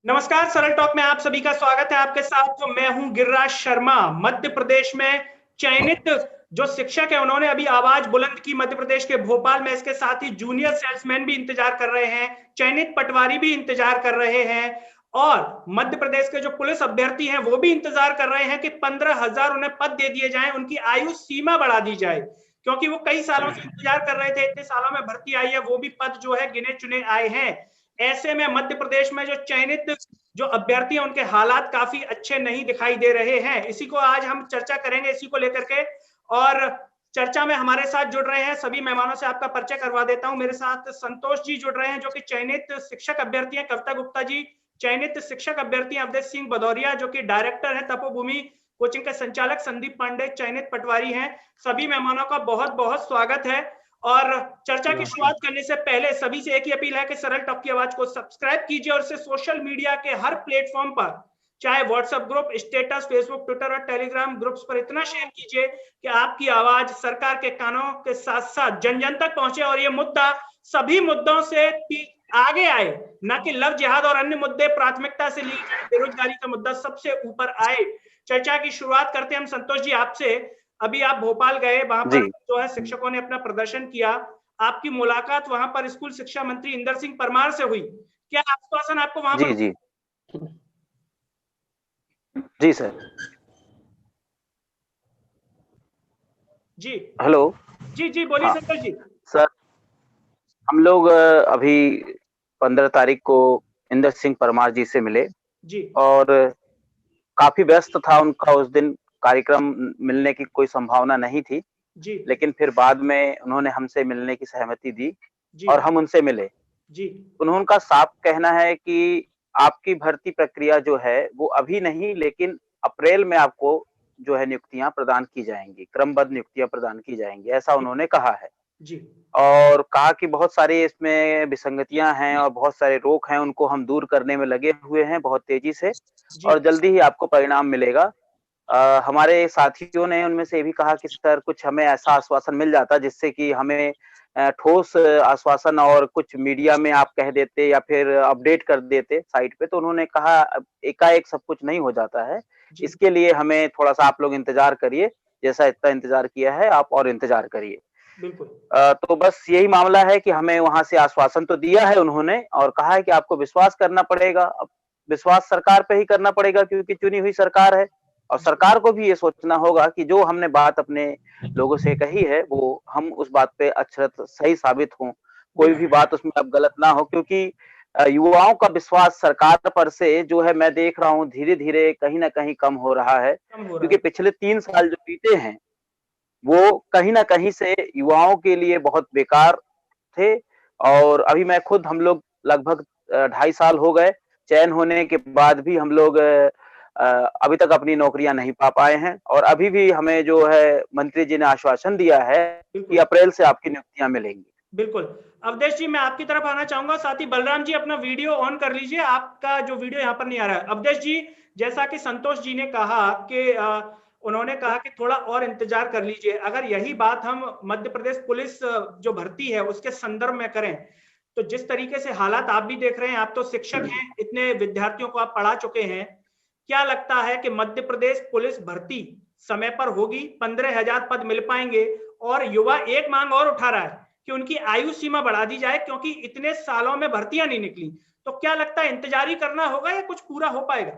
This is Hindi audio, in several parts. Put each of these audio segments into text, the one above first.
नमस्कार, सरल टॉक में आप सभी का स्वागत है। आपके साथ जो मैं हूं गिरिराज शर्मा। मध्य प्रदेश में चयनित जो शिक्षक है उन्होंने अभी आवाज बुलंद की मध्य प्रदेश के भोपाल में। इसके साथ ही जूनियर सेल्समैन भी इंतजार कर रहे हैं, चयनित पटवारी भी इंतजार कर रहे हैं और मध्य प्रदेश के जो पुलिस अभ्यर्थी हैं वो भी इंतजार कर रहे हैं कि 15,000 उन्हें पद दे दिए जाएं, उनकी आयु सीमा बढ़ा दी जाए, क्योंकि वो कई सालों से इंतजार कर रहे थे। इतने सालों में भर्ती आई है, वो भी पद जो है गिने चुने आए हैं। ऐसे में मध्य प्रदेश में जो चयनित जो अभ्यर्थी हैं उनके हालात काफी अच्छे नहीं दिखाई दे रहे हैं। इसी को आज हम चर्चा करेंगे, इसी को लेकर के। और चर्चा में हमारे साथ जुड़ रहे हैं सभी मेहमानों से आपका परिचय करवा देता हूं। मेरे साथ संतोष जी जुड़ रहे हैं जो कि चयनित शिक्षक अभ्यर्थी हैं, कविता गुप्ता जी चयनित शिक्षक अभ्यर्थी हैं, अवधेश सिंह भदौरिया जो कि डायरेक्टर है तपोभूमि कोचिंग के संचालक, संदीप पांडे चयनित पटवारी हैं। सभी मेहमानों का बहुत बहुत स्वागत है। और चर्चा की शुरुआत करने से पहले सभी से एक ही अपील है कि सरल टॉक की आवाज को सब्सक्राइब कीजिए और इसे सोशल मीडिया के हर प्लेटफॉर्म पर, चाहे WhatsApp group, status, Facebook, Twitter और टेलीग्राम ग्रुप्स पर इतना शेयर कीजिए कि आपकी आवाज सरकार के कानों के साथ साथ जन जन तक पहुंचे और ये मुद्दा सभी मुद्दों से आगे आए, ना कि लव जिहाद और अन्य मुद्दे प्राथमिकता से ली जाए, बेरोजगारी का मुद्दा सबसे ऊपर आए। चर्चा की शुरुआत करते हैं हम संतोष जी आपसे। अभी आप भोपाल गए, वहां पर जो है शिक्षकों ने अपना प्रदर्शन किया, आपकी मुलाकात वहां पर स्कूल शिक्षा मंत्री इंदर सिंह परमार से हुई। क्या आश्वासन आपको वहां पर? जी जी सर। जी हेलो। जी जी बोलिए हाँ संतोष जी। सर, हम लोग अभी 15 तारीख को इंदर सिंह परमार जी से मिले जी और काफी व्यस्त था उनका उस दिन कार्यक्रम, मिलने की कोई संभावना नहीं थी। जी लेकिन फिर बाद में उन्होंने हमसे मिलने की सहमति दी जी और हम उनसे मिले। जी उनका साफ कहना है कि आपकी भर्ती प्रक्रिया जो है वो अभी नहीं, लेकिन अप्रैल में आपको जो है नियुक्तियां प्रदान की जाएंगी, क्रमबद्ध नियुक्तियां प्रदान की जाएंगी, ऐसा उन्होंने कहा है। जी और कहा कि बहुत सारी इसमें विसंगतियां हैं और बहुत सारे रोक हैं, उनको हम दूर करने में लगे हुए हैं बहुत तेजी से जी और जल्दी ही आपको परिणाम मिलेगा। हमारे साथियों ने उनमें से ये भी कहा कि सर कुछ हमें ऐसा आश्वासन मिल जाता जिससे कि हमें ठोस आश्वासन और कुछ मीडिया में आप कह देते या फिर अपडेट कर देते साइट पे, तो उन्होंने कहा एकाएक सब कुछ नहीं हो जाता है, जी इसके लिए हमें थोड़ा-सा आप लोग इंतजार करिए, जैसा इतना इंतजार किया है आप और इंतजार करिए। बिल्कुल तो बस यही मामला है कि हमें वहाँ से आश्वासन तो दिया है उन्होंने और कहा है कि आपको विश्वास करना पड़ेगा। अब विश्वास सरकार पे ही करना पड़ेगा क्योंकि चुनी हुई सरकार है और सरकार को भी ये सोचना होगा कि जो हमने बात अपने लोगों से कही है वो हम उस बात पे अक्षरशः सही साबित हों। कोई भी बात उसमें अब गलत ना हो, क्योंकि युवाओं का विश्वास सरकार पर से जो है मैं देख रहा हूँ धीरे-धीरे कहीं न कहीं कम हो रहा है। कम हो रहा क्योंकि है। पिछले 3 साल जो बीते हैं वो कहीं न कहीं से युवाओं के लिए बहुत बेकार थे और अभी मैं खुद, हम लोग लगभग 2.5 साल हो गए, चयन होने के बाद भी हम लोग अभी तक अपनी नौकरियाँ नहीं पा पाए हैं और अभी भी हमें जो है मंत्री जी ने आश्वासन दिया है कि बिल्कुल अप्रैल से आपकी नियुक्तियाँ मिलेंगी। बिल्कुल। अवधेश जी मैं आपकी तरफ आना चाहूंगा, साथ ही बलराम जी अपना वीडियो ऑन कर लीजिए, आपका जो वीडियो यहाँ पर नहीं आ रहा है। अवधेश जी, जैसा कि संतोष जी ने कहा कि उन्होंने कहा कि थोड़ा और इंतजार कर लीजिए। अगर यही बात हम मध्य प्रदेश पुलिस जो भर्ती है उसके संदर्भ में करें, तो जिस तरीके से हालात आप भी देख रहे हैं, आप तो शिक्षक हैं, इतने विद्यार्थियों को आप पढ़ा चुके हैं, क्या लगता है कि मध्य प्रदेश पुलिस भर्ती समय पर होगी, 15,000 पद मिल पाएंगे? और युवा एक मांग और उठा रहा है कि उनकी आयु सीमा बढ़ा दी जाए, क्योंकि इतने सालों में भर्तियां नहीं निकली। तो क्या लगता है इंतजार ही करना होगा या कुछ पूरा हो पाएगा?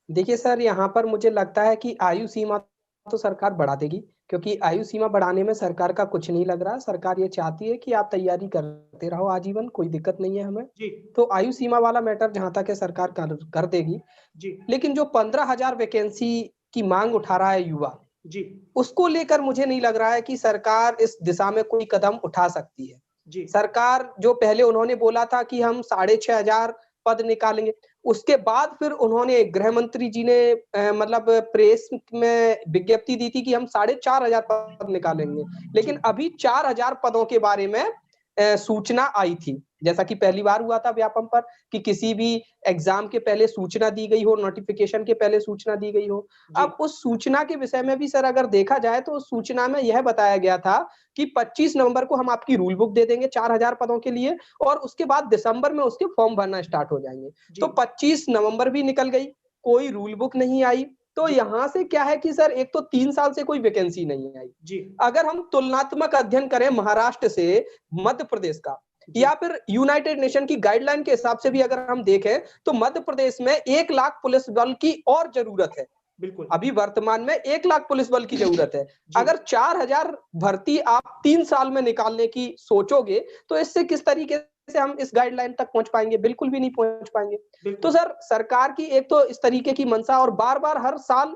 देखिए सर, यहाँ पर मुझे लगता है कि आयु सीमा तो सरकार बढ़ा देगी, क्योंकि आयु सीमा बढ़ाने में सरकार का कुछ नहीं लग रहा। सरकार ये चाहती है कि आप तैयारी करते रहो आजीवन, कोई दिक्कत नहीं है हमें। जी तो आयु सीमा वाला मैटर जहाँ तक है सरकार कर देगी। जी लेकिन जो 15,000 वैकेंसी की मांग उठा रहा है युवा, जी उसको लेकर मुझे नहीं लग रहा है कि सरकार इस दिशा में कोई कदम उठा सकती है। जी सरकार जो पहले उन्होंने बोला था कि हम 6,500 पद निकालेंगे, उसके बाद फिर उन्होंने, गृह मंत्री जी ने मतलब प्रेस में विज्ञप्ति दी थी कि हम 4,500 पद निकालेंगे। जी लेकिन अभी 4,000 पदों के बारे में सूचना आई थी। जैसा कि पहली बार हुआ था व्यापम पर कि किसी भी एग्जाम के पहले सूचना दी गई हो, नोटिफिकेशन के पहले सूचना दी गई हो। अब उस सूचना के विषय में भी सर अगर देखा जाए तो उस सूचना में यह बताया गया था कि 25 नवंबर को हम आपकी रूल बुक दे देंगे 4000 पदों के लिए, और उसके बाद दिसंबर में उसके फॉर्म भरना स्टार्ट हो जाएंगे। तो 25 नवंबर भी निकल गई, कोई रूल बुक नहीं आई। तो यहाँ से क्या है कि सर एक तो 3 साल से कोई वैकेंसी नहीं आई। अगर हम तुलनात्मक अध्ययन करें महाराष्ट्र से मध्य प्रदेश का, या फिर यूनाइटेड नेशन की गाइडलाइन के हिसाब से भी अगर हम देखें तो मध्य प्रदेश में 1 लाख पुलिस बल की और जरूरत है। बिल्कुल, अभी वर्तमान में 1 लाख पुलिस बल की जरूरत है। अगर 4000 भर्ती आप 3 साल में निकालने की सोचोगे तो इससे किस तरीके से हम इस गाइडलाइन तक पहुंच पाएंगे? बिल्कुल भी नहीं पहुंच पाएंगे। तो सर सरकार की एक तो इस तरीके की मंशा, और बार बार हर साल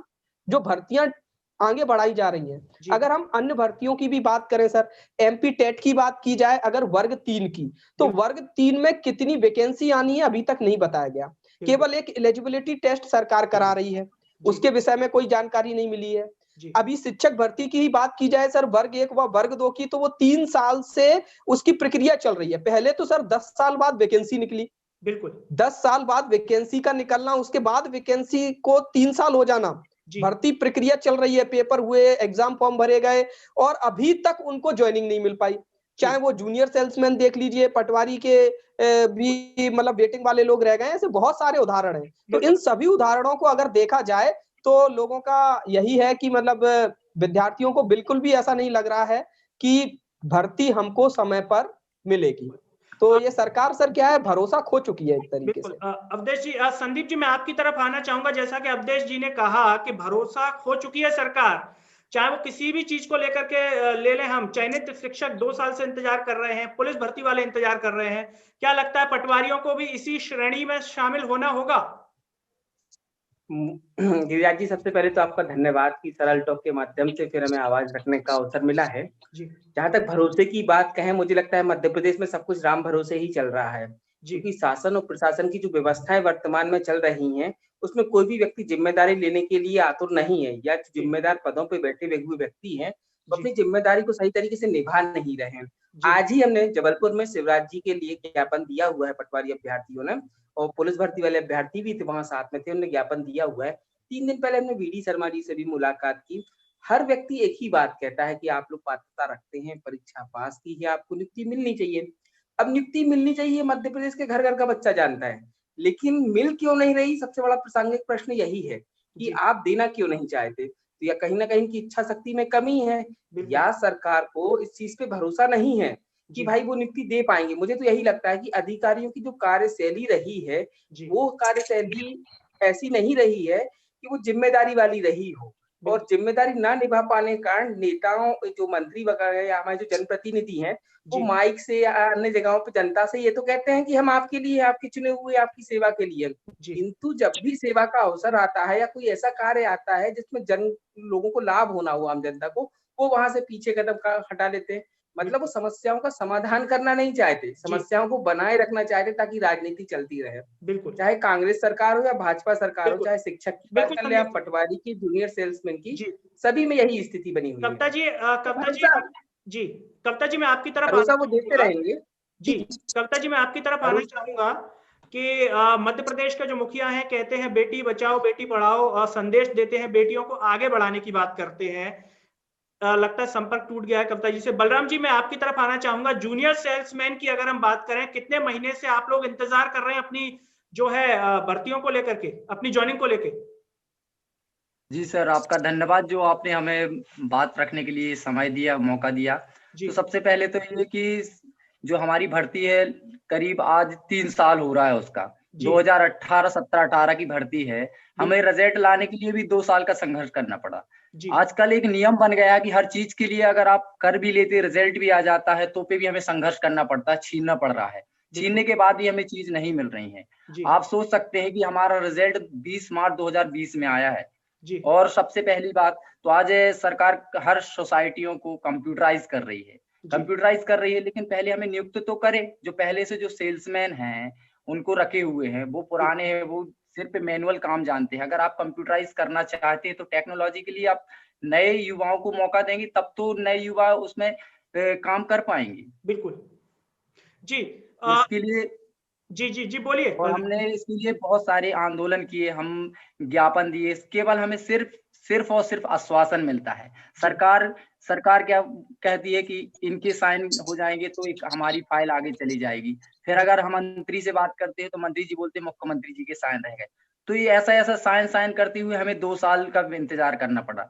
जो भर्तियां आगे बढ़ाई जा रही हैं। अगर हम अन्य भर्तियों की भी बात करें सर, एमपी टेट की बात की जाए अगर वर्ग 3 की, तो वर्ग 3 में कितनी वैकेंसी आनी है अभी तक नहीं बताया गया। केवल एक एलिजिबिलिटी टेस्ट सरकार करा रही है, उसके विषय में कोई जानकारी नहीं मिली है। अभी शिक्षक भर्ती की ही बात की जाए सर, वर्ग 1 व वर्ग 2 की, तो वो 3 साल से उसकी प्रक्रिया चल रही है। पहले तो सर 10 साल बाद वैकेंसी निकली, बिल्कुल 10 साल बाद वैकेंसी का निकलना, उसके बाद वैकेंसी को 3 साल हो जाना, भर्ती प्रक्रिया चल रही है, पेपर हुए, एग्जाम फॉर्म भरे गए, और अभी तक उनको ज्वाइनिंग नहीं मिल पाई। चाहे वो जूनियर सेल्समैन देख लीजिए, पटवारी के भी मतलब वेटिंग वाले लोग रह गए, ऐसे बहुत सारे उदाहरण हैं। तो इन सभी उदाहरणों को अगर देखा जाए तो लोगों का यही है कि मतलब विद्यार्थियों को बिल्कुल भी ऐसा नहीं लग रहा है कि भर्ती हमको समय पर मिलेगी। तो ये सरकार सर क्या है, भरोसा खो चुकी है एक तरीके से। अवधेश जी, संदीप जी मैं आपकी तरफ आना चाहूंगा। जैसा कि अवधेश जी ने कहा कि भरोसा खो चुकी है सरकार, चाहे वो किसी भी चीज को लेकर के ले लें। हम चयनित शिक्षक 2 साल से इंतजार कर रहे हैं, पुलिस भर्ती वाले इंतजार कर रहे हैं, क्या लगता है पटवारियों को भी इसी श्रेणी में शामिल होना होगा? गिरिराज जी, सबसे पहले तो आपका धन्यवाद कि सरल टॉक के माध्यम से फिर हमें आवाज रखने का अवसर मिला है। जहां तक भरोसे की बात कहें, मुझे लगता है मध्य प्रदेश में सब कुछ राम भरोसे ही चल रहा है, क्योंकि शासन और प्रशासन की जो व्यवस्थाएं वर्तमान में चल रही हैं, उसमें कोई भी व्यक्ति जिम्मेदारी लेने के लिए आतुर नहीं है, या जिम्मेदार पदों पर बैठे हुए व्यक्ति हैं तो अपनी जिम्मेदारी को सही तरीके से निभा नहीं रहे हैं। आज ही हमने जबलपुर में शिवराज जी के लिए ज्ञापन दिया हुआ है, पटवारी अभ्यर्थियों ने, और पुलिस भर्ती वाले अभ्यर्थी भी थे वहां साथ में थे, उन्होंने ज्ञापन दिया हुआ है। 3 दिन पहले हमने वीडी शर्मा जी से भी मुलाकात की। हर व्यक्ति एक ही बात कहता है कि आप लोग पात्रता रखते हैं, परीक्षा पास की है, आपको नियुक्ति मिलनी चाहिए। अब नियुक्ति मिलनी चाहिए मध्य प्रदेश के घर घर का बच्चा जानता है, लेकिन मिल क्यों नहीं रही, सबसे बड़ा प्रासंगिक प्रश्न यही है कि आप देना क्यों नहीं चाहते। तो या कहीं ना कहीं की इच्छा शक्ति में कमी है, या सरकार को इस चीज पे भरोसा नहीं है कि भाई वो नियुक्ति दे पाएंगे। मुझे तो यही लगता है कि अधिकारियों की जो कार्यशैली रही है, वो कार्यशैली ऐसी नहीं रही है कि वो जिम्मेदारी वाली रही हो, और जिम्मेदारी ना निभा पाने के कारण नेताओं, जो मंत्री वगैरह या हमारे जो जनप्रतिनिधि हैं, वो माइक से या अन्य जगहों पे जनता से ये तो कहते हैं कि हम आपके लिए, आपके चुने हुए, आपकी सेवा के लिए, किंतु जब भी सेवा का अवसर आता है या कोई ऐसा कार्य आता है जिसमें लोगों को लाभ होना हो, आम जनता को, वो वहां से पीछे कदम हटा लेते हैं। मतलब वो समस्याओं का समाधान करना नहीं चाहते, समस्याओं को बनाए रखना चाहते ताकि राजनीति चलती रहे। बिल्कुल, चाहे कांग्रेस सरकार हो या भाजपा सरकार हो, चाहे शिक्षक की बात कर ले, आप पटवारी की, जूनियर सेल्समैन की, सभी में यही स्थिति बनी हुई है। कविता जी, कविता जी मैं आपकी तरफ भरोसा वो देते रहेंगे। जी, कविता जी मैं आपकी तरफ आना चाहूंगा कि मध्य प्रदेश के जो मुखिया हैं कहते हैं बेटी बचाओ बेटी पढ़ाओ, संदेश देते हैं, बेटियों को आगे बढ़ाने की बात करते हैं। लगता है संपर्क टूट गया है कविता जी से। बलराम जी मैं आपकी तरफ आना चाहूंगा। जूनियर सेल्समैन की अगर हम बात करें, कितने महीने से आप लोग इंतजार कर रहे हैं अपनी जो है भर्तियों को लेकर के, अपनी ज्वाइनिंग को लेकर? जी सर, आपका धन्यवाद जो आपने हमें बात रखने के लिए समय दिया, मौका दिया। तो सबसे पहले तो ये कि जो हमारी भर्ती है करीब आज 3 साल हो रहा है उसका, 2018-17-18 की भर्ती है। हमें रिजल्ट लाने के लिए भी 2 साल का संघर्ष करना पड़ा। आजकल एक नियम बन गया कि हर चीज के लिए अगर आप कर भी लेते, रिजल्ट भी आ जाता है, तो पे भी हमें संघर्ष करना पड़ता है, छीनना पड़ रहा है। छीनने के बाद भी हमें चीज नहीं मिल रही है। आप सोच सकते हैं कि हमारा रिजल्ट 20 मार्च 2020 में आया है, और सबसे पहली बात तो आज सरकार हर सोसाइटियों को कंप्यूटराइज कर रही है, लेकिन पहले हमें नियुक्त तो करे। जो पहले से जो सेल्समैन हैं उनको रखे हुए हैं, वो पुराने हैं, वो सिर्फ मैनुअल काम जानते हैं। अगर आप कंप्यूटराइज करना चाहते हैं तो टेक्नोलॉजी के लिए आप नए युवाओं को मौका देंगे, तब तो नए युवा उसमें काम कर पाएंगे। बिल्कुल जी। उसके लिए जी बोलिए। और हमने इसके लिए बहुत सारे आंदोलन किए, हम ज्ञापन दिए, केवल हमें सिर्फ और सिर्फ आश्वासन मिलता है। सरकार क्या कहती है कि इनके साइन हो जाएंगे तो एक हमारी फाइल आगे चली जाएगी। फिर अगर हम मंत्री से बात करते हैं तो मंत्री जी बोलते हैं मुख्यमंत्री जी के साइन रह गए। तो ये ऐसा साइन करते हुए हमें 2 साल का इंतजार करना पड़ा।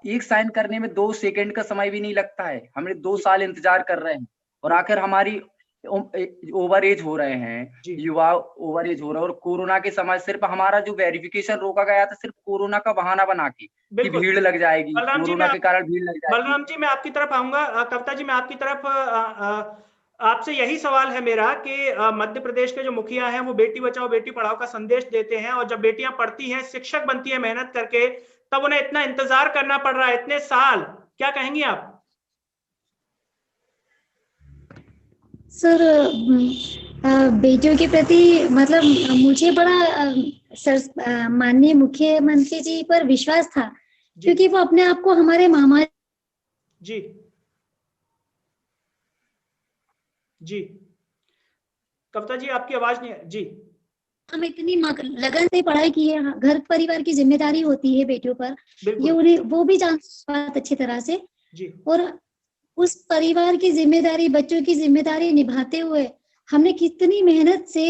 एक साइन करने में 2 सेकंड का समय भी नहीं लगता है, हमने 2 साल इंतजार कर रहे हैं और आखिर हमारी ओवर एज हो रहे हैं, युवा ओवर एज हो रहा है। और कोरोना के समय सिर्फ हमारा जो वेरिफिकेशन रोका गया था सिर्फ कोरोना का बहाना बना के कि भीड़ लग जाएगी, कोरोना के कारण भीड़ लग जाएगी। बलराम जी मैं आपकी तरफ आऊंगा, कविता जी मैं आपकी तरफ आपसे यही सवाल है मेरा कि मध्य प्रदेश के जो मुखिया हैं वो बेटी बचाओ बेटी पढ़ाओ का संदेश देते हैं और जब बेटियां पढ़ती हैं, शिक्षक बनती है मेहनत करके, तब उन्हें इतना इंतजार करना पड़ रहा है, इतने साल। क्या कहेंगी आप? सर बेटियों के प्रति मतलब मुझे बड़ा माननीय मुख्यमंत्री जी पर विश्वास था क्योंकि वो अपने आप को हमारे मामा जी कविता जी आपकी आवाज नहीं है। जी हम इतनी लगन से पढ़ाई की है, घर परिवार की जिम्मेदारी होती है बेटियों पर, ये उन्हें वो भी जानते हैं अच्छी तरह से जी। और उस परिवार की जिम्मेदारी, बच्चों की जिम्मेदारी निभाते हुए हमने कितनी मेहनत से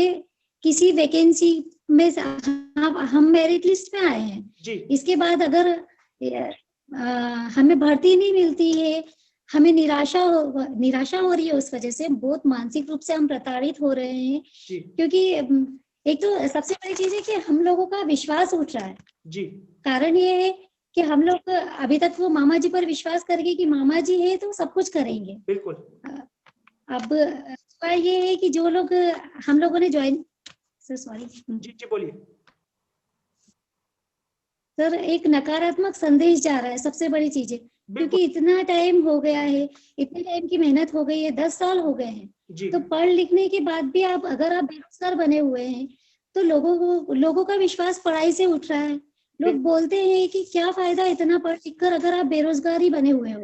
किसी वैकेंसी में हम मेरिट लिस्ट में आए हैं जी। इसके बाद अगर हमें भर्ती नहीं मिलती है, हमें निराशा हो रही है, उस वजह से बहुत मानसिक रूप से हम प्रताड़ित हो रहे हैं क्योंकि एक तो सबसे बड़ी चीज है कि हम लोगों का विश्वास उठ रहा है जी। कारण ये है कि हम लोग अभी तक वो मामा जी पर विश्वास करके कि मामा जी है तो सब कुछ करेंगे। बिल्कुल। अब ये है कि जो लोग हम लोगों ने ज्वाइन सॉरी जी बोलिए सर, एक नकारात्मक संदेश जा रहा है, सबसे बड़ी चीज है क्योंकि इतना टाइम हो गया है, इतने टाइम की मेहनत हो गई है, 10 साल हो गए हैं, तो पढ़ लिखने के बाद भी अगर आप बेरोजगार बने हुए हैं तो लोगों का विश्वास पढ़ाई से उठ रहा है। लोग बोलते हैं कि क्या फायदा इतना पढ़ लिख कर अगर आप बेरोजगार ही बने हुए हो।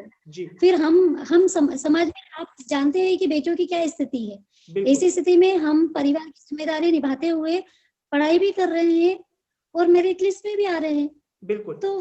फिर हम समाज में आप जानते हैं कि बेटियों की क्या स्थिति है। ऐसी स्थिति में हम परिवार की जिम्मेदारी निभाते हुए पढ़ाई भी कर रहे हैं और मेरिट लिस्ट में भी आ रहे हैं। बिल्कुल। तो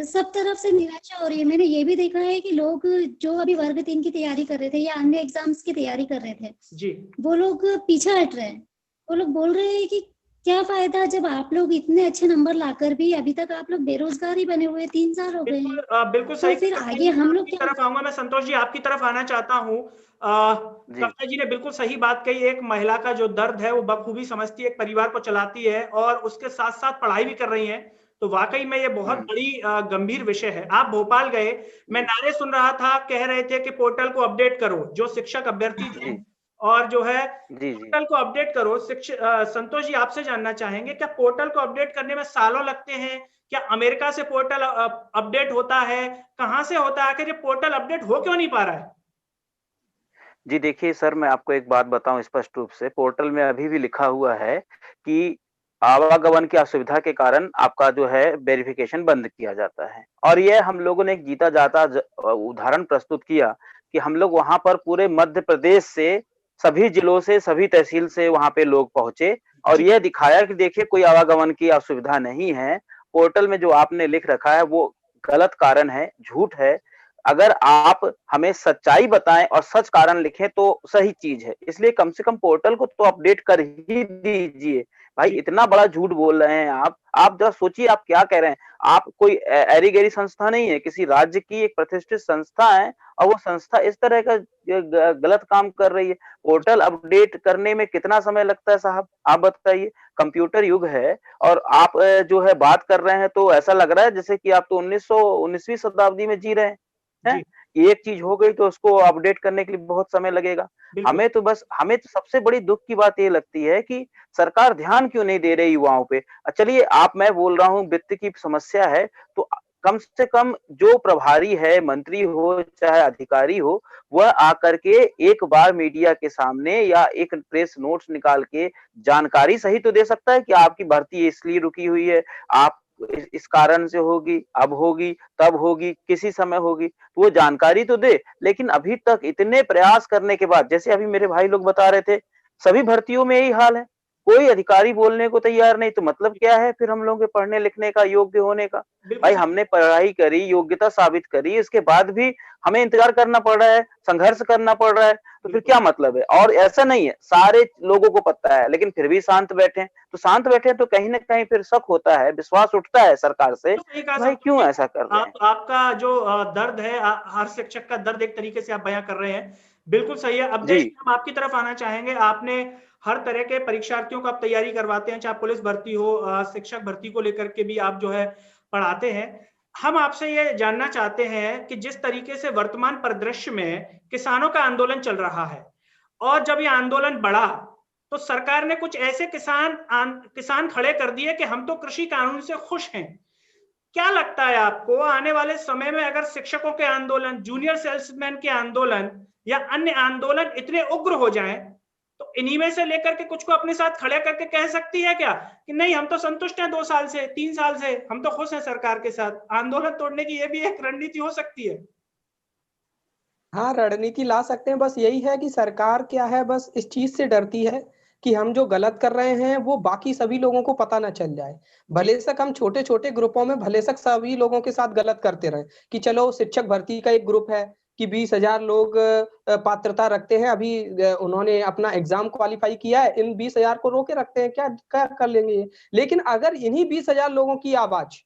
सब तरफ से निराशा हो रही है। मैंने ये भी देखा है कि लोग जो अभी वर्ग 3 की तैयारी कर रहे थे या अन्य एग्जाम्स की तैयारी कर रहे थे वो लोग पीछे हट रहे हैं। वो लोग बोल रहे हैं कि क्या फायदा जब आप लोग इतने अच्छे नंबर लाकर भी अभी तक आप लोग बेरोजगार ही बने हुए, 3 साल हो गए हैं। बिल्कुल सही। तो फिर आगे हम लोग की तरफ आऊंगा। मैं संतोष जी आपकी तरफ आना चाहता हूँ। कविता जी ने बिल्कुल सही बात कही। एक महिला का जो दर्द है वो बखूबी समझती है, एक परिवार को चलाती है और उसके साथ साथ पढ़ाई भी कर रही है। तो वाकई में ये बहुत बड़ी गंभीर विषय है। आप भोपाल गए, मैं नारे सुन रहा था, कह रहे थे कि पोर्टल को अपडेट करो, जो शिक्षक अभ्यर्थी थे और जो है पोर्टल को अपडेट करो। संतोष जी आपसे जानना चाहेंगे, क्या पोर्टल को अपडेट करने में सालों लगते हैं? क्या अमेरिका से पोर्टल अपडेट होता है? कहां से होता है? आखिर ये पोर्टल अपडेट हो क्यों नहीं पा रहा है? जी देखिए सर, मैं आपको एक बात बताऊं स्पष्ट रूप से, पोर्टल में अभी भी लिखा हुआ है कि आवागमन की असुविधा के कारण आपका जो है वेरिफिकेशन बंद किया जाता है। और यह हम लोगों ने एक जीता जाता उदाहरण प्रस्तुत किया कि हम लोग वहां पर पूरे मध्य प्रदेश से, सभी जिलों से, सभी तहसील से वहां पे लोग पहुंचे और यह दिखाया कि देखिए कोई आवागमन की असुविधा नहीं है। पोर्टल में जो आपने लिख रखा है वो गलत कारण है, झूठ है। अगर आप हमें सच्चाई बताएं और सच कारण लिखें तो सही चीज है। इसलिए कम से कम पोर्टल को तो अपडेट कर ही दीजिए। भाई इतना बड़ा झूठ बोल रहे हैं आप जरा सोचिए आप क्या कह रहे हैं। आप कोई एरी गैरी संस्था नहीं है, किसी राज्य की एक प्रतिष्ठित संस्था है और वो संस्था इस तरह का गलत काम कर रही है। पोर्टल अपडेट करने में कितना समय लगता है साहब, आप बताइए। कंप्यूटर युग है और आप जो है बात कर रहे हैं तो ऐसा लग रहा है जैसे कि आप तो 19वीं शताब्दी में जी रहे हैं। एक चीज हो गई तो उसको अपडेट करने के लिए बहुत समय लगेगा। हमें तो सबसे बड़ी दुख की बात ये लगती है कि सरकार ध्यान क्यों नहीं दे रही युवाओं पे। चलिए मैं बोल रहा हूँ वित्त की समस्या है तो कम से कम जो प्रभारी है, मंत्री हो चाहे अधिकारी हो, वह आकर के एक बार मीडिया के सामने या एक प्रेस नोट्स निकाल के जानकारी सही तो दे सकता है कि आपकी भर्ती इसलिए रुकी हुई है, आप इस कारण से होगी, अब होगी, तब होगी, किसी समय होगी, तो वो जानकारी तो दे। लेकिन अभी तक इतने प्रयास करने के बाद, जैसे अभी मेरे भाई लोग बता रहे थे सभी भर्तियों में यही हाल है, कोई अधिकारी बोलने को तैयार नहीं, तो मतलब क्या है फिर हम लोगों के पढ़ने लिखने का, योग्य होने का? भाई हमने पढ़ाई करी, योग्यता साबित करी, इसके बाद भी हमें इंतजार करना पड़ रहा है, संघर्ष करना पड़ रहा है, तो फिर क्या मतलब है? और ऐसा नहीं है, सारे लोगों को पता है, लेकिन फिर भी शांत बैठे, तो शांत बैठे तो कहीं ना कहीं फिर शक होता है, विश्वास उठता है सरकार से, भाई क्यों ऐसा कर रहे हैं? आपका जो दर्द है, हर शिक्षक का दर्द एक तरीके से आप बयां कर रहे हैं, बिल्कुल सही है। अब हम आपकी तरफ आना चाहेंगे। आपने हर तरह के परीक्षार्थियों को आप तैयारी करवाते हैं, चाहे पुलिस भर्ती हो, शिक्षक भर्ती को लेकर के भी आप जो है पढ़ाते हैं। हम आपसे ये जानना चाहते हैं कि जिस तरीके से वर्तमान परिदृश्य में किसानों का आंदोलन चल रहा है, और जब ये आंदोलन बढ़ा तो सरकार ने कुछ ऐसे किसान खड़े कर दिए कि हम तो कृषि कानून से खुश हैं। क्या लगता है आपको, आने वाले समय में अगर शिक्षकों के आंदोलन, जूनियर सेल्समैन के आंदोलन या अन्य आंदोलन इतने उग्र हो जाएं, तो इन्हीं में से लेकर के कुछ को अपने साथ खड़े करके कह सकती है क्या कि नहीं, हम तो संतुष्ट हैं 2 साल से, 3 साल से, हम तो खुश हैं सरकार के साथ? आंदोलन तोड़ने की ये भी एक रणनीति हो सकती है। हाँ, रणनीति ला सकते हैं। बस यही है कि सरकार क्या है, बस इस चीज से डरती है कि हम जो गलत कर रहे हैं वो बाकी सभी लोगों को पता ना चल जाए। भले तक हम छोटे छोटे ग्रुपों में भले तक सभी लोगों के साथ गलत करते रहे, कि चलो शिक्षक भर्ती का एक ग्रुप है कि 20,000 लोग पात्रता रखते हैं, अभी उन्होंने अपना एग्जाम क्वालिफाई किया है, इन 20,000 को रोके रखते हैं, क्या क्या कर लेंगे? लेकिन अगर इन्हीं 20,000 लोगों की आवाज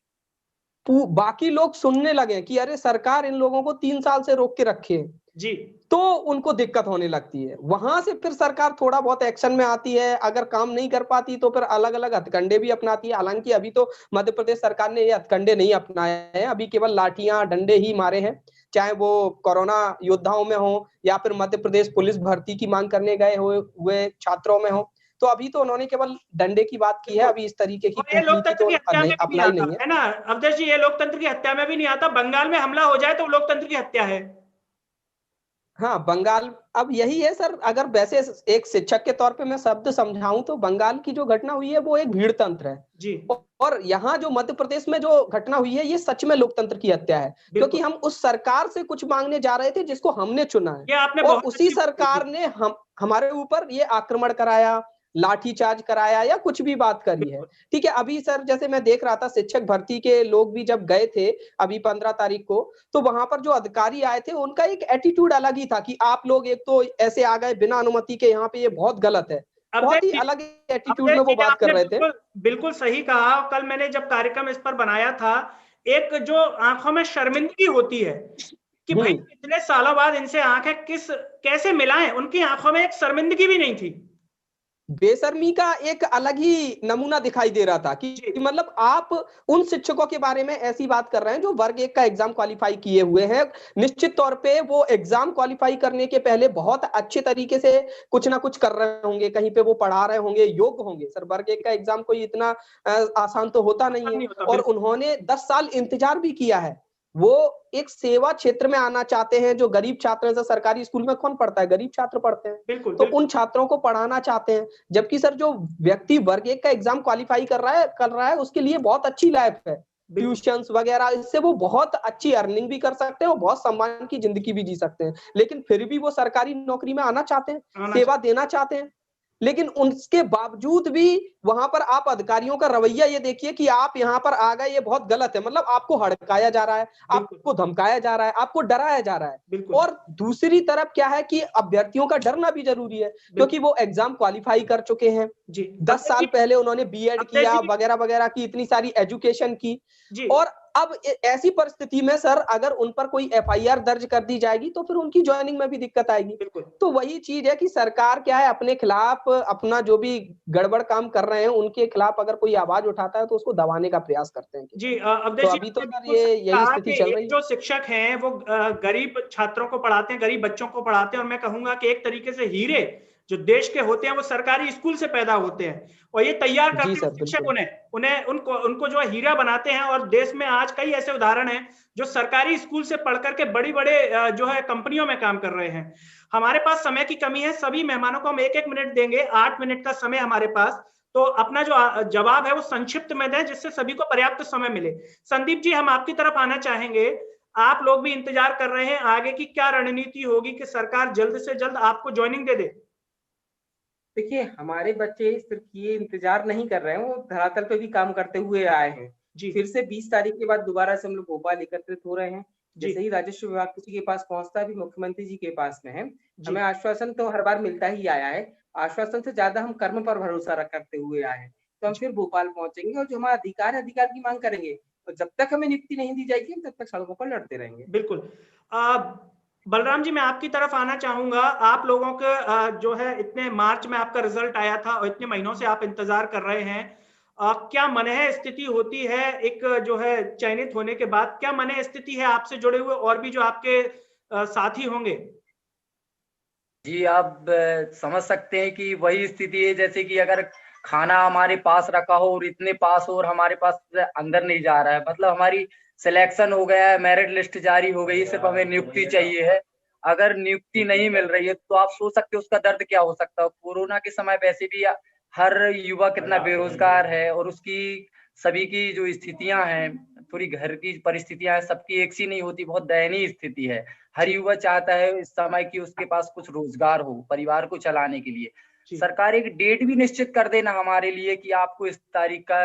बाकी लोग सुनने लगे कि अरे सरकार इन लोगों को 3 साल से रोक के रखे जी, तो उनको दिक्कत होने लगती है। वहां से फिर सरकार थोड़ा बहुत एक्शन में आती है। अगर काम नहीं कर पाती तो फिर अलग अलग हथकंडे भी अपनाती है। हालांकि अभी तो मध्य प्रदेश सरकार ने ये हथकंडे नहीं अपनाए हैं, अभी केवल लाठियां डंडे ही मारे हैं, चाहे वो कोरोना योद्धाओं में हो या फिर मध्य प्रदेश पुलिस भर्ती की मांग करने गए हुए छात्रों में हो। तो अभी तो उन्होंने केवल डंडे की बात की है, अभी इस तरीके की कूटनीति तो अपनाई नहीं है ना अवधेश जी। ये लोकतंत्र की हत्या में भी नहीं आता। बंगाल में हमला हो जाए तो लोकतंत्र की हत्या है। हाँ, बंगाल, अब यही है सर, अगर वैसे एक शिक्षक के तौर पे मैं शब्द समझाऊं तो बंगाल की जो घटना हुई है वो एक भीड़ तंत्र है जी, और यहाँ जो मध्य प्रदेश में जो घटना हुई है ये सच में लोकतंत्र की हत्या है, क्योंकि हम उस सरकार से कुछ मांगने जा रहे थे जिसको हमने चुना है, और उसी सरकार ने हमारे ऊपर ये आक्रमण कराया, लाठीचार्ज कराया या कुछ भी बात करी है। ठीक है, अभी सर जैसे मैं देख रहा था शिक्षक भर्ती के लोग भी जब गए थे अभी 15 तारीख को, तो वहां पर जो अधिकारी आए थे उनका एक एटीट्यूड अलग ही था कि आप लोग एक तो ऐसे आ गए बिना अनुमति के, यहाँ पे ये बहुत गलत है। बहुत ही अलग एटीट्यूड में वो बात कर रहे थे। बिल्कुल सही कहा। कल मैंने जब कार्यक्रम इस पर बनाया था, एक जो आंखों में शर्मिंदगी होती है कि भाई इतने सालों बाद इनसे आंखें कैसे मिलाएं, उनकी आंखों में एक शर्मिंदगी भी नहीं थी। बेशर्मी का एक अलग ही नमूना दिखाई दे रहा था कि मतलब आप उन शिक्षकों के बारे में ऐसी बात कर रहे हैं जो वर्ग 1 का एग्जाम क्वालिफाई किए हुए हैं। निश्चित तौर पे वो एग्जाम क्वालिफाई करने के पहले बहुत अच्छे तरीके से कुछ ना कुछ कर रहे होंगे, कहीं पे वो पढ़ा रहे होंगे, योग्य होंगे। सर वर्ग 1 का एग्जाम कोई इतना आसान तो होता नहीं है, और उन्होंने 10 साल इंतजार भी किया है। वो एक सेवा क्षेत्र में आना चाहते हैं, जो गरीब छात्र हैं। सरकारी स्कूल में कौन पढ़ता है? गरीब छात्र पढ़ते हैं। तो उन छात्रों को पढ़ाना चाहते हैं, जबकि सर जो व्यक्ति वर्ग 1 का एग्जाम क्वालिफाई कर रहा है उसके लिए बहुत अच्छी लाइफ है, ट्यूशंस वगैरह, इससे वो बहुत अच्छी अर्निंग भी कर सकते हैं और बहुत सम्मान की जिंदगी भी जी सकते हैं। लेकिन फिर भी वो सरकारी नौकरी में आना चाहते हैं, सेवा देना चाहते हैं। लेकिन उसके बावजूद भी वहां पर आप अधिकारियों का रवैया ये देखिए कि आप यहाँ पर आ गए, ये बहुत गलत है। मतलब आपको हड़काया जा रहा है, आपको धमकाया जा रहा है, आपको डराया जा रहा है। और दूसरी तरफ क्या है कि अभ्यर्थियों का डरना भी जरूरी है, क्योंकि वो एग्जाम क्वालिफाई कर चुके हैं। 10 साल पहले उन्होंने बीएड किया वगैरह वगैरह की, इतनी सारी एजुकेशन की, और अब ऐसी परिस्थिति में सर अगर उन पर कोई एफआईआर दर्ज कर दी जाएगी तो फिर उनकी ज्वाइनिंग में भी दिक्कत आएगी। तो वही चीज है कि सरकार क्या है, अपने खिलाफ अपना जो भी गड़बड़ काम कर रहे हैं उनके खिलाफ अगर कोई आवाज उठाता है तो उसको दबाने का प्रयास करते हैं। जी, तो अभी तो सर यही स्थिति चल रही है। जो शिक्षक हैं वो गरीब छात्रों को पढ़ाते हैं, गरीब बच्चों को पढ़ाते हैं, और मैं कहूंगा कि एक तरीके से हीरे जो देश के होते हैं वो सरकारी स्कूल से पैदा होते हैं, और ये तैयार करते हैं शिक्षक उनको जो हीरा बनाते हैं। और देश में आज कई ऐसे उदाहरण हैं जो सरकारी स्कूल से पढ़ करके बड़ी बड़े जो है कंपनियों में काम कर रहे हैं। हमारे पास समय की कमी है, सभी मेहमानों को हम 1-1 मिनट देंगे, 8 मिनट का समय हमारे पास, तो अपना जो जवाब है वो संक्षिप्त में दें जिससे सभी को पर्याप्त समय मिले। संदीप जी, हम आपकी तरफ आना चाहेंगे। आप लोग भी इंतजार कर रहे हैं आगे की क्या रणनीति होगी कि सरकार जल्द से जल्द आपको ज्वाइनिंग दे दे। देखिए, हमारे बच्चे सिर्फ ये इंतजार नहीं कर रहे हैं, वो धरातल पे भी काम करते हुए आए हैं। फिर से 20 तारीख के बाद दोबारा से हम लोग भोपाल एकत्रित हो रहे हैं। जैसे ही राजस्व विभाग किसी के पास पहुंचता है, अभी मुख्यमंत्री जी के पास में है, हमें आश्वासन तो हर बार मिलता ही आया है। आश्वासन से ज्यादा हम कर्म पर भरोसा करते हुए आए हैं। तो हम फिर भोपाल पहुंचेंगे और जो हमारा अधिकार है, अधिकार की मांग करेंगे, और जब तक हमें नियुक्ति नहीं दी जाएगी, हम तब तक सड़कों पर लड़ते रहेंगे। बिल्कुल। बलराम जी, मैं आपकी तरफ आना चाहूंगा। आप लोगों के जो है इतने मार्च में आपका रिजल्ट आया था और इतने महीनों से आप इंतजार कर रहे हैं, क्या मनह स्थिति होती है एक जो है चयनित होने के बाद? क्या मनह स्थिति है आपसे जुड़े हुए और भी जो आपके साथी होंगे? जी, आप समझ सकते हैं कि वही स्थिति है जैसे कि अगर खाना हमारे पास रखा हो और इतने पास हो और हमारे पास अंदर नहीं जा रहा है, मतलब हमारी सिलेक्शन हो गया है, मेरिट लिस्ट जारी हो गई, सिर्फ हमें नियुक्ति चाहिए है। अगर नियुक्ति नहीं मिल रही है तो आप सोच सकते हो उसका दर्द क्या हो सकता है। कोरोना के समय वैसे भी हर युवा कितना बेरोजगार है और उसकी सभी की जो स्थितियां हैं, थोड़ी घर की परिस्थितियां हैं, सबकी एक सी नहीं होती, बहुत दयनीय स्थिति है। हर युवा चाहता है इस समय कि उसके पास कुछ रोजगार हो परिवार को चलाने के लिए। सरकार एक डेट भी निश्चित कर देना हमारे लिए कि आपको इस तारीख का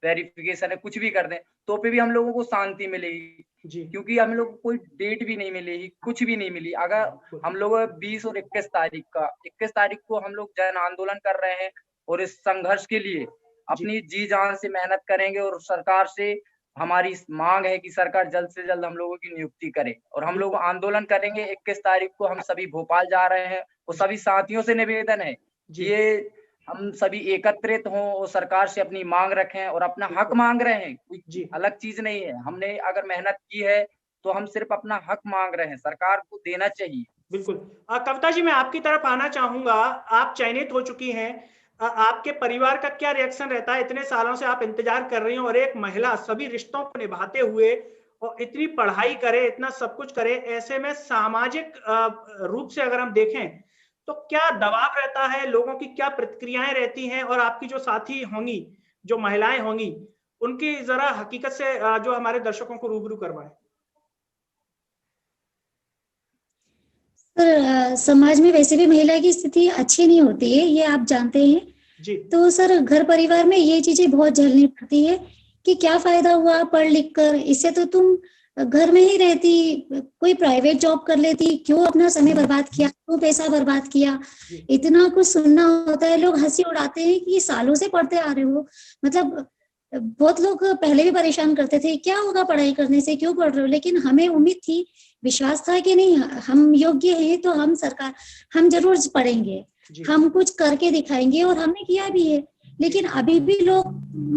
वेरिफिकेशन है, कुछ भी कर दें तो पे भी हम लोगों को शांति मिलेगी, क्योंकि हम लोग को कोई डेट भी नहीं मिलेगी, कुछ भी नहीं मिली। अगर हम लोग 20 और 21 तारीख को हम लोग जन आंदोलन कर रहे हैं और इस संघर्ष के लिए अपनी जी जान से मेहनत करेंगे और सरकार से हमारी मांग है कि सरकार जल्द से जल्द हम लोगों की नियुक्ति करे और हम लोग आंदोलन करेंगे। 21 तारीख को हम सभी भोपाल जा रहे हैं और सभी साथियों से निवेदन है कि ये हम सभी एकत्रित हों और सरकार से अपनी मांग रखें और अपना हक मांग रहे हैं, कोई अलग चीज नहीं है। हमने अगर मेहनत की है तो हम सिर्फ अपना हक मांग रहे हैं, सरकार को देना चाहिए। बिल्कुल। कविता जी, मैं आपकी तरफ आना चाहूंगा। आप चयनित हो चुकी हैं, आपके परिवार का क्या रिएक्शन रहता है? इतने सालों से आप इंतजार कर रही हैं और एक महिला सभी रिश्तों को निभाते हुए और इतनी पढ़ाई करे, इतना सब कुछ करे, ऐसे में सामाजिक रूप से अगर हम देखें तो क्या दबाव रहता है, लोगों की क्या प्रतिक्रियाएं रहती हैं, और आपकी जो साथी होंगी, जो महिलाएं होंगी, उनकी जरा हकीकत से जो हमारे दर्शकों को रूबरू करवाएं। सर, समाज में वैसे भी महिला की स्थिति अच्छी नहीं होती है, ये आप जानते हैं जी। तो सर घर परिवार में ये चीजें बहुत झेलनी पड़ती है कि क्या फायदा हुआ पढ़ लिख कर, इससे तो तुम घर में ही रहती, कोई प्राइवेट जॉब कर लेती, क्यों अपना समय बर्बाद किया, क्यों पैसा बर्बाद किया। इतना कुछ सुनना होता है, लोग हंसी उड़ाते हैं कि सालों से पढ़ते आ रहे हो। मतलब बहुत लोग पहले भी परेशान करते थे, क्या होगा पढ़ाई करने से, क्यों पढ़ रहे हो, लेकिन हमें उम्मीद थी, विश्वास था कि नहीं हम योग्य हैं तो हम जरूर पढ़ेंगे, हम कुछ करके दिखाएंगे, और हमने किया भी है। लेकिन अभी भी लोग,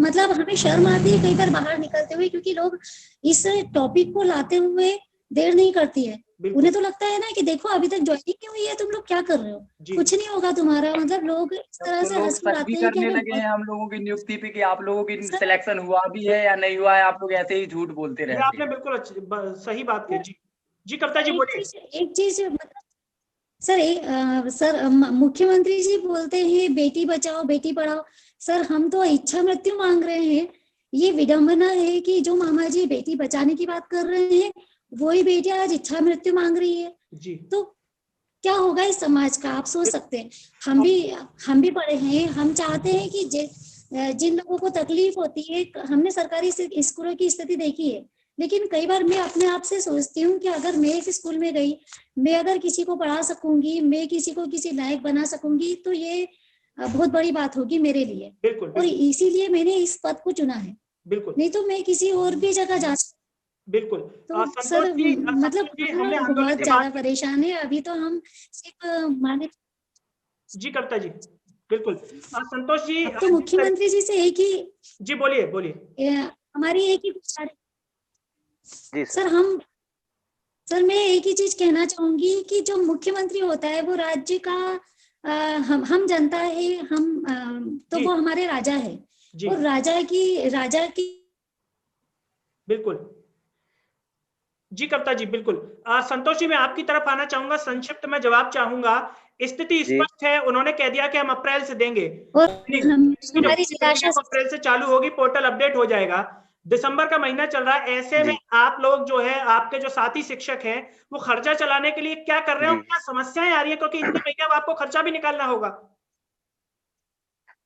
मतलब हमें शर्म आती है कई बार बाहर निकलते हुए, क्योंकि लोग इस टॉपिक को लाते हुए देर नहीं करती है। उन्हें तो लगता है ना कि देखो अभी तक ज्वाइनिंग नहीं हुई है, तुम लोग क्या कर रहे हो, कुछ नहीं होगा तुम्हारा। मतलब लोग इस तरह से हंस उड़ाते हैं कि लगे हैं हम लोगों की नियुक्ति पे कि आप लोगों की सिलेक्शन हुआ भी है या नहीं हुआ है, आप लोग ऐसे ही झूठ बोलते रहते हैं। आपने बिल्कुल सही बात की। जी कविता जी बोलिए। एक चीज मतलब सर, मुख्यमंत्री जी बोलते हैं बेटी बचाओ बेटी पढ़ाओ। सर, हम तो इच्छा मृत्यु मांग रहे हैं। ये विडंबना है कि जो मामा जी बेटी बचाने की बात कर रहे हैं, वही बेटी आज इच्छा मृत्यु मांग रही है जी। तो क्या होगा इस समाज का, आप सोच सकते हैं। हम भी पढ़े हैं, हम चाहते हैं कि जिन लोगों को तकलीफ होती है, हमने सरकारी स्कूलों की स्थिति देखी है, लेकिन कई बार मैं अपने आप से सोचती हूँ कि अगर मैं एक स्कूल में गई, मैं अगर किसी को पढ़ा सकूंगी, मैं किसी को किसी लायक बना सकूंगी, तो ये बहुत बड़ी बात होगी मेरे लिए। बिल्कुल। और इसीलिए मैंने इस पद को चुना है। बिल्कुल। नहीं तो मैं किसी और भी जगह जा सकती। बिल्कुल। तो सर मतलब बहुत ज्यादा परेशान है अभी तो हम सिर्फ माने। जी कविता जी बिल्कुल। संतोष जी, तो मुख्यमंत्री जी से एक ही जी बोलिए हमारी एक ही सर मैं एक ही चीज कहना चाहूंगी कि जो मुख्यमंत्री होता है वो राज्य का हम जनता है, तो वो हमारे राजा है और राजा की बिल्कुल। जी कविता जी बिल्कुल। संतोष जी, मैं आपकी तरफ आना चाहूंगा, संक्षिप्त में जवाब चाहूंगा। स्थिति स्पष्ट है, उन्होंने कह दिया कि हम अप्रैल से देंगे, अप्रैल से चालू होगी, पोर्टल अपडेट हो जाएगा। दिसंबर का महीना चल रहा है, ऐसे में आप लोग जो है, आपके जो साथी शिक्षक हैं, वो खर्चा चलाने के लिए क्या कर रहे हो, क्या समस्याएं आ रही है, क्योंकि इतने महीने अब आपको खर्चा भी निकालना होगा।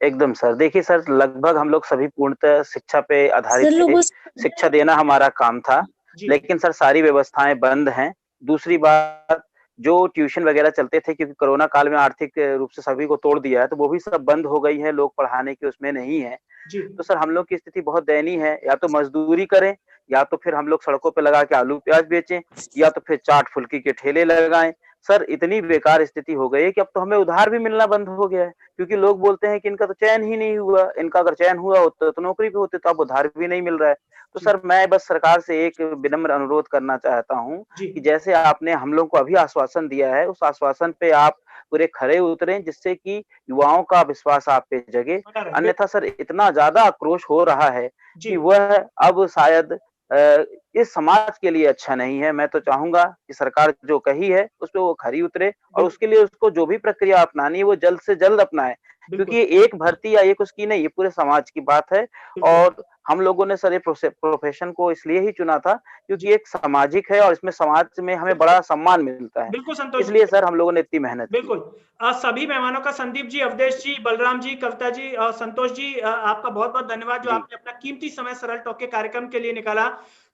एकदम सर। देखिए सर, लगभग हम लोग सभी पूर्णतः शिक्षा पे आधारित सर थे, लोगों शिक्षा देना हमारा काम था, लेकिन सर सारी व्यवस्थाएं बंद हैं। दूसरी बात, जो ट्यूशन वगैरह चलते थे, क्योंकि कोरोना काल में आर्थिक रूप से सभी को तोड़ दिया है, तो वो भी सब बंद हो गई है, लोग पढ़ाने के उसमें नहीं है। तो सर हम लोग की स्थिति बहुत दयनीय है, या तो मजदूरी करें, या तो फिर हम लोग सड़कों पे लगा के आलू प्याज बेचें, या तो फिर चाट फुल्की के ठेले लगाएं। सर इतनी बेकार स्थिति हो गई है कि अब तो हमें उधार भी मिलना बंद हो गया है, क्योंकि लोग बोलते हैं कि इनका तो चयन ही नहीं हुआ, इनका अगर चयन हुआ होता तो नौकरी पे होते, तो अब उधार भी नहीं मिल रहा है। तो सर मैं बस सरकार से एक विनम्र अनुरोध करना चाहता हूँ कि जैसे आपने हम लोग को अभी आश्वासन दिया है, उस आश्वासन पे आप पूरे खरे उतरें, जिससे कि युवाओं का विश्वास आप पे जगे। अन्यथा सर इतना ज्यादा आक्रोश हो रहा है कि वह अब शायद इस समाज के लिए अच्छा नहीं है। मैं तो चाहूंगा कि सरकार जो कही है उस पे वो खरी उतरे, और उसके लिए उसको जो भी प्रक्रिया अपनानी है वो जल्द से जल्द अपनाए, क्योंकि ये एक भर्ती या एक उसकी नहीं, ये पूरे समाज की बात है। और हम लोगों ने सर ये प्रोफेशन को इसलिए ही चुना था क्योंकि एक सामाजिक है, और इसमें समाज में हमें बड़ा सम्मान मिलता है। बिल्कुल संतोष, इसलिए सर हम लोगों ने इतनी मेहनत की। बिल्कुल। सभी मेहमानों का, संदीप जी, अवधेश जी, बलराम जी, कविता जी, संतोष जी, आपका बहुत बहुत धन्यवाद जो आपने अपना कीमती समय सरल टॉक के कार्यक्रम के लिए निकाला।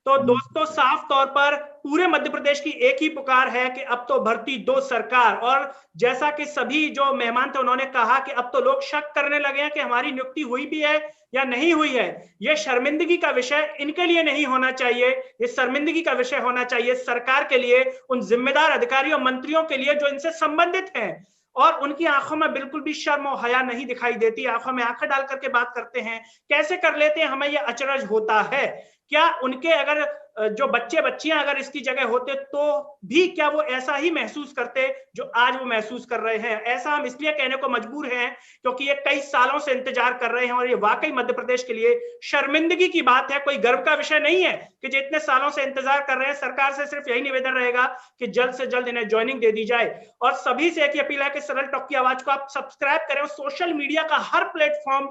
तो दोस्तों, साफ तौर पर पूरे मध्य प्रदेश की एक ही पुकार है कि अब तो भर्ती दो सरकार। और जैसा कि सभी जो मेहमान थे उन्होंने कहा कि अब तो लोग शक करने लगे हैं कि हमारी नियुक्ति हुई भी है या नहीं हुई है। यह शर्मिंदगी का विषय इनके लिए नहीं होना चाहिए, ये शर्मिंदगी का विषय होना चाहिए सरकार के लिए, उन जिम्मेदार अधिकारियों मंत्रियों के लिए जो इनसे संबंधित हैं, और उनकी आंखों में बिल्कुल भी शर्म और हया नहीं दिखाई देती, आंखों में आंखें डाल करके बात करते हैं। कैसे कर लेते हैं, हमें यह अचरज होता है। क्या उनके अगर जो बच्चे बच्चियां अगर इसकी जगह होते तो भी क्या वो ऐसा ही महसूस करते जो आज वो महसूस कर रहे हैं? ऐसा हम इसलिए कहने को मजबूर हैं क्योंकि ये कई सालों से इंतजार कर रहे हैं, और ये वाकई मध्य प्रदेश के लिए शर्मिंदगी की बात है, कोई गर्व का विषय नहीं है कि जो इतने सालों से इंतजार कर रहे हैं। सरकार से सिर्फ यही निवेदन रहेगा कि जल्द से जल्द इन्हें ज्वाइनिंग दे दी जाए। और सभी से एक ही अपील है कि सरल टॉक की आवाज को आप सब्सक्राइब करें, सोशल मीडिया का हर प्लेटफॉर्म,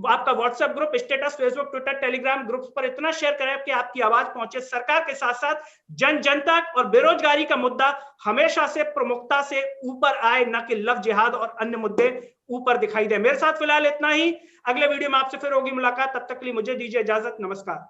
आपका WhatsApp group, status, Facebook, Twitter, Telegram groups पर इतना शेयर करें कि आपकी आवाज पहुंचे सरकार के साथ साथ जन जन तक, और बेरोजगारी का मुद्दा हमेशा से प्रमुखता से ऊपर आए, न कि लव जिहाद और अन्य मुद्दे ऊपर दिखाई दे। मेरे साथ फिलहाल इतना ही, अगले वीडियो में आपसे फिर होगी मुलाकात, तब तक के लिए मुझे दीजिए इजाजत, नमस्कार।